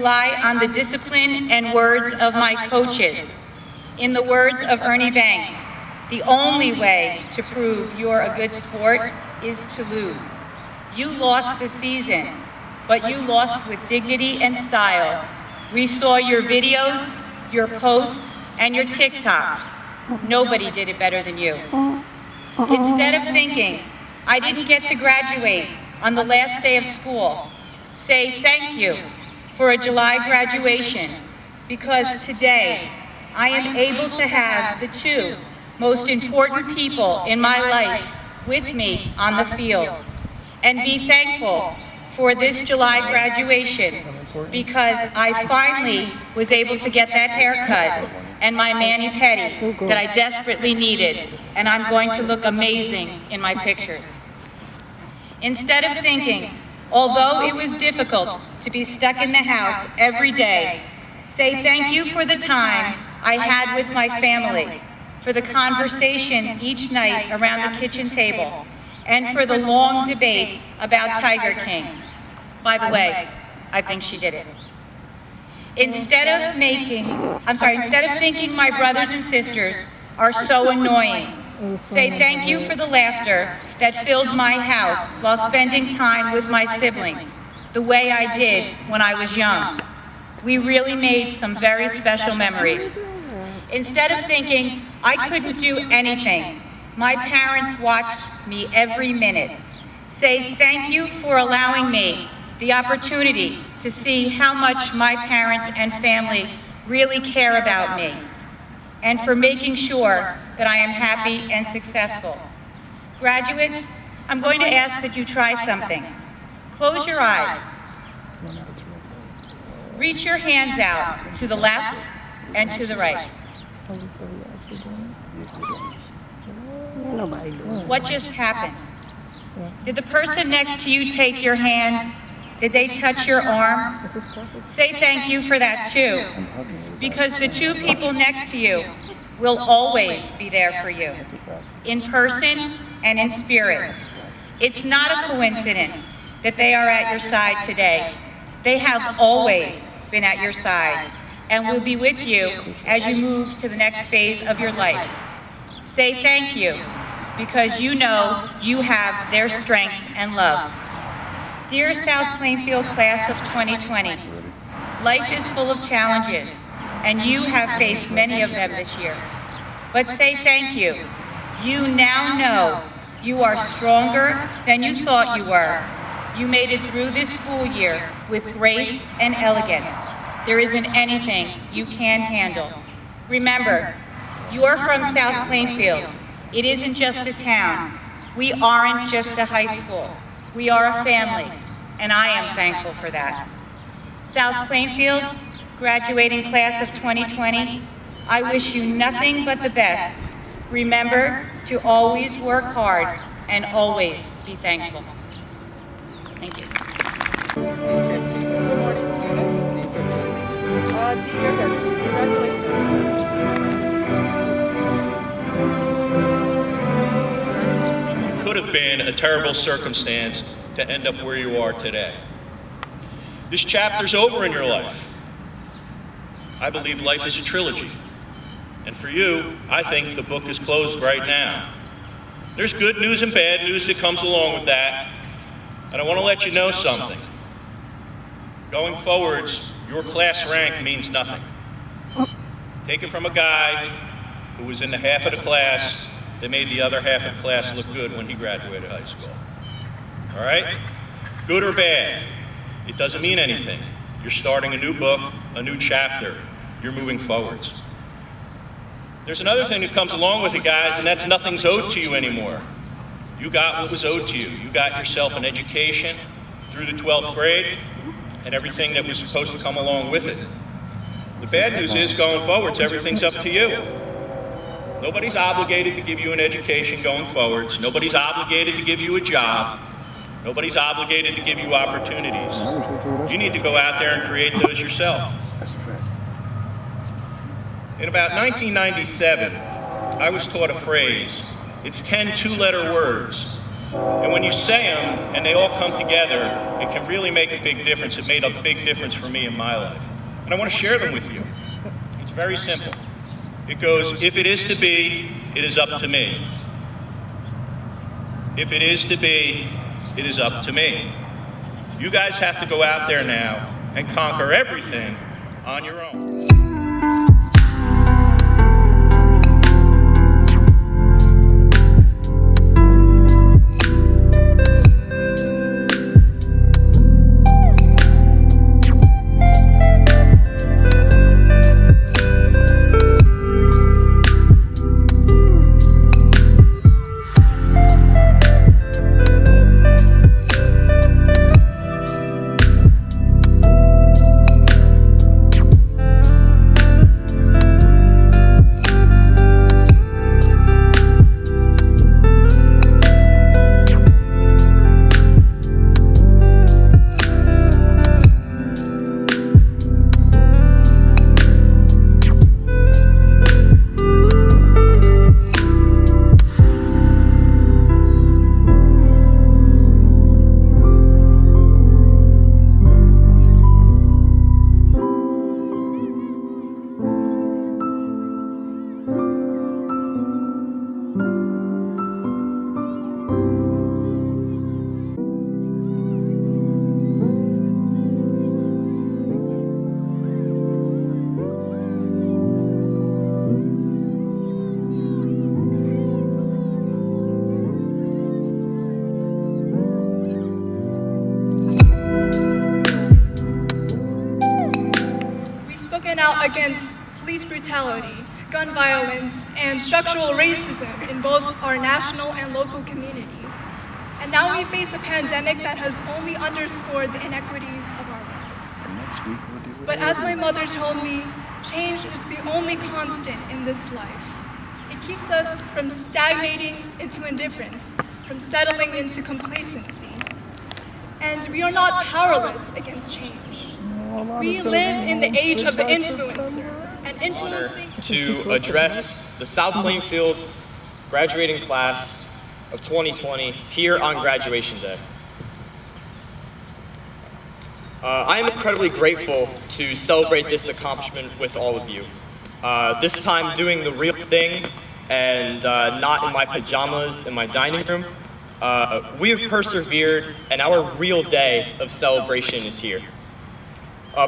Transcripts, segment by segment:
rely on the discipline and words of my coaches. In the words of Ernie Banks, the only way to prove you're a good sport is to lose. You lost the season, but you lost with dignity and style. We saw your videos, your posts, and your TikToks. Nobody did it better than you. Instead of thinking, I didn't get to graduate on the last day of school, say thank you for a July graduation, because today I am able to have the two most important people in my life with me on the field. And be thankful for this July graduation, because I finally was able to get that haircut and my mani-pedi that I desperately needed, and I'm going to look amazing in my pictures. Instead of thinking, although it was difficult to be stuck in the house every day, say thank you for the time I had with my family, for the conversation each night around the kitchen table, and for the long debate about Tiger King. By the way, I think she did it. Instead of thinking my brothers and sisters are so annoying, say thank you for the laughter that filled my house while spending time with my siblings, the way I did when I was young. We really made some very special memories. Instead of thinking I couldn't do anything, my parents watched me every minute. Say thank you for allowing me the opportunity to see how much my parents and family really care about me, and for making sure that I am happy and successful. Graduates, I'm going to ask that you try something. Close your eyes. Reach your hands out to the left and to the right. What just happened? Did the person next to you take your hand? Did they touch your arm? Say thank you for that too, because the two people next to you will always be there for you, in person and in spirit. It's not a coincidence that they are at your side today. They have always been at your side and will be with you as you move to the next phase of your life. Say thank you, because you know you have their strength and love. Dear South Plainfield class of 2020, life is full of challenges, and you have faced many of them this year. But say thank you. You now know you are stronger than you thought you were. You made it through this school year with grace and elegance. There isn't anything you can't handle. Remember, you are from South Plainfield. It isn't just a town. We aren't just a high school. We are a family, and I am thankful for that. South Plainfield, graduating class of 2020, I wish you nothing but the best. Remember to always work hard and always be thankful. Thank you. Could have been a terrible circumstance to end up where you are today. This chapter's over in your life. I believe life is a trilogy. And for you, I think the book is closed right now. There's good news and bad news that comes along with that. And I want to let you know something. Going forwards, your class rank means nothing. Take it from a guy who was in the half of the class that made the other half of the class look good when he graduated high school. All right? Good or bad, it doesn't mean anything. You're starting a new book, a new chapter. You're moving forwards. There's another thing that comes along with it, guys, and that's nothing's owed to you anymore. You got what was owed to you. You got yourself an education through the 12th grade and everything that was supposed to come along with it. The bad news is, going forwards, everything's up to you. Nobody's obligated to give you an education going forwards. Nobody's obligated to give you a job. Nobody's obligated to give you opportunities. You need to go out there and create those yourself. In about 1997, I was taught a phrase. It's 10 two-letter words. And when you say them and they all come together, it can really make a big difference. It made a big difference for me in my life. And I want to share them with you. It's very simple. It goes, if it is to be, it is up to me. If it is to be, it is up to me. You guys have to go out there now and conquer everything on your own. Out against police brutality, gun violence, and structural racism in both our national and local communities. And now we face a pandemic that has only underscored the inequities of our world. But as my mother told me, change is the only constant in this life. It keeps us from stagnating into indifference, from settling into complacency. And we are not powerless against change. We live in the age of the influencer, and influencing to address the South Plainfield graduating class of 2020 here on graduation day. I am incredibly grateful to celebrate this accomplishment with all of you. This time doing the real thing and not in my pajamas in my dining room. We have persevered and our real day of celebration is here.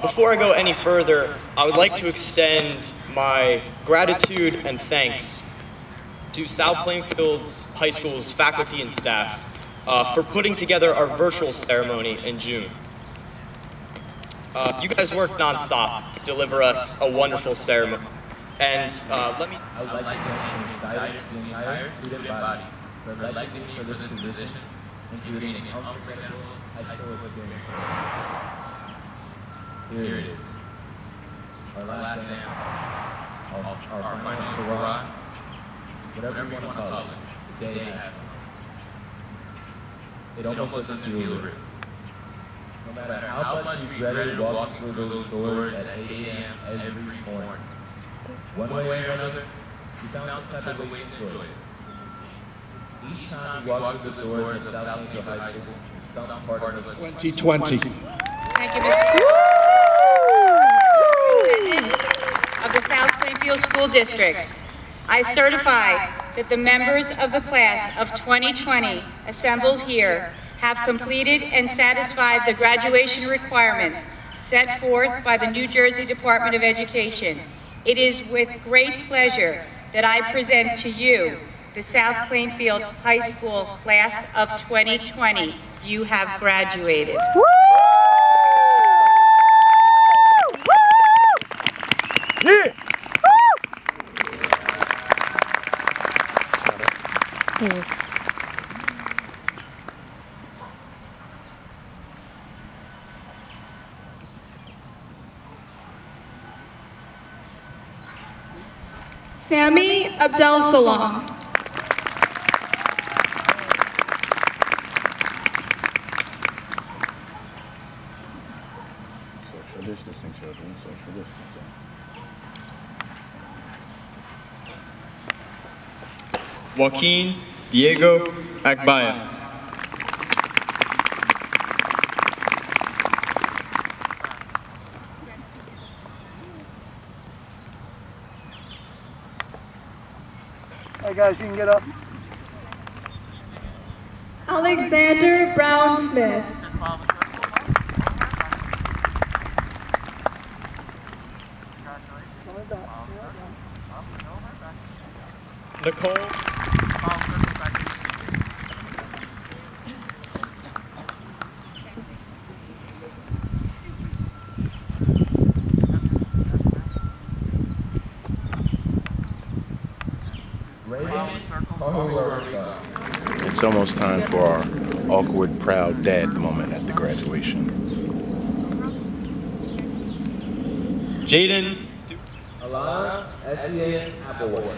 Before I go any further, I would like to extend my gratitude and thanks to South Plainfield's High School's faculty and staff for putting together our virtual ceremony in June. You guys worked nonstop to deliver us a wonderful ceremony. And I would like to thank the entire student body for electing me for this position and creating an unforgettable high school experience. Here it is. Our last dance, our final hurrah, whatever you want to call it, the day has it almost doesn't feel real. No matter how much we dreaded walking through those doors at 8 a.m. every morning, one way or another, we found some type of way to enjoy it. Each time we walked through the doors of South Plainfield High School, some part of us 2020. Thank you, Mr. of the South Plainfield School District. I certify that the members of the class of 2020 assembled here have completed and satisfied the graduation requirements set forth by the New Jersey Department of Education. It is with great pleasure that I present to you the South Plainfield High School class of 2020. You have graduated. Yeah. Sammy Abdel Salam. Social distancing, children. Social distancing. Joaquin Diego Akbaya. Hey guys, you can get up. Alexander Brown Smith. Nicole. It's almost time for our awkward, proud dad moment at the graduation. Jaden. Alana S.C.A. Applewhite.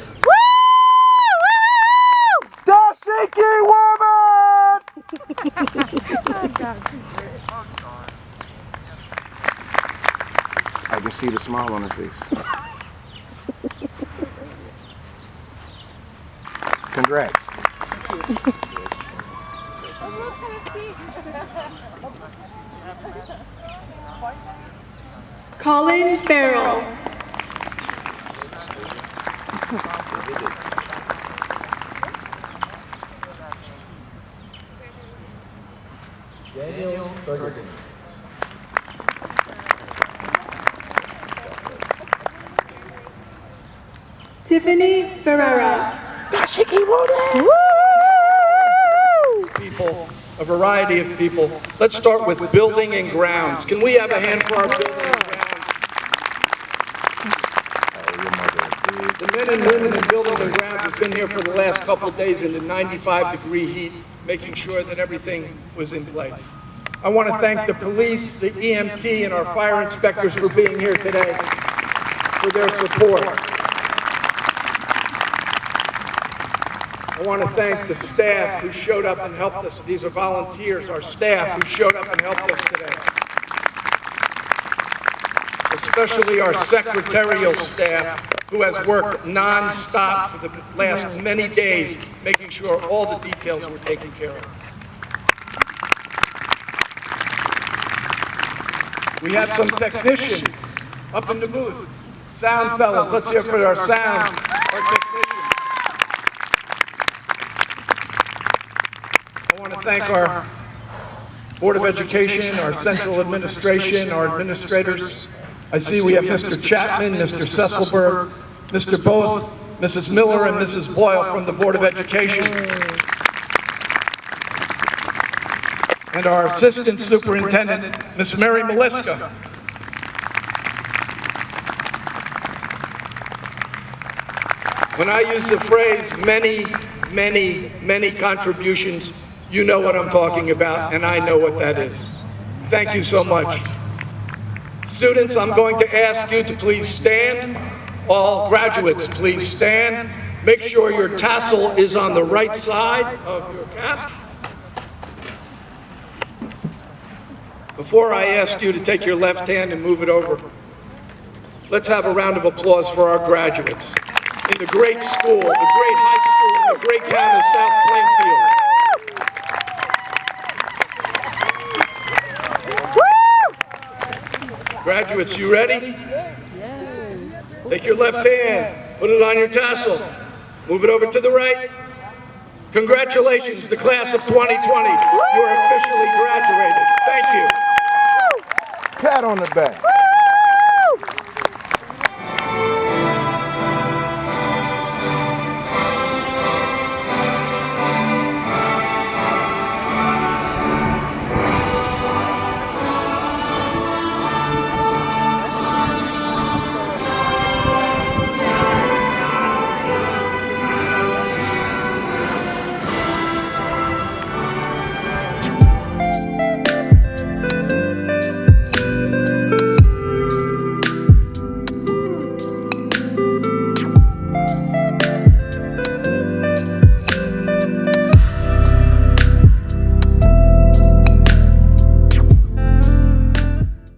The shaky woman! I can see the smile on her face. Congrats. Colin Farrell. Daniel Ferguson. Tiffany Ferreira. People, a variety of people. Let's start with building and grounds. Can we have a hand for our building and grounds? The men and women in building and grounds have been here for the last couple of days in the 95-degree heat, making sure that everything was in place. I want to thank the police, the EMT, and our fire inspectors for being here today, for their support. I want to thank the staff who showed up and helped us. These are volunteers, our staff who showed up and helped us today. Especially our secretarial staff who has worked non-stop for the last many days, making sure all the details were taken care of. We have some technicians up in the booth. Sound fellows, let's hear for our sound, our technicians. I want to thank our Board of Education, our central administration, our administrators. I see we have Mr. Chapman, Mr. Sesselberg, Mr. Both, Mrs. Miller, and Mrs. Boyle from the Board of Education. And our Assistant Superintendent, Ms. Mary Meliska. When I use the phrase many contributions, you know what I'm talking about, and I know what that is. Thank you so much. Students, I'm going to ask you to please stand. All graduates, please stand. Make sure your tassel is on the right side of your cap. Before I ask you to take your left hand and move it over, let's have a round of applause for our graduates in the great school, the great high school, in the great town of South Plainfield. Graduates, you ready? Take your left hand, put it on your tassel, move it over to the right. Congratulations, the class of 2020. You are officially graduated. Thank you. Pat on the back.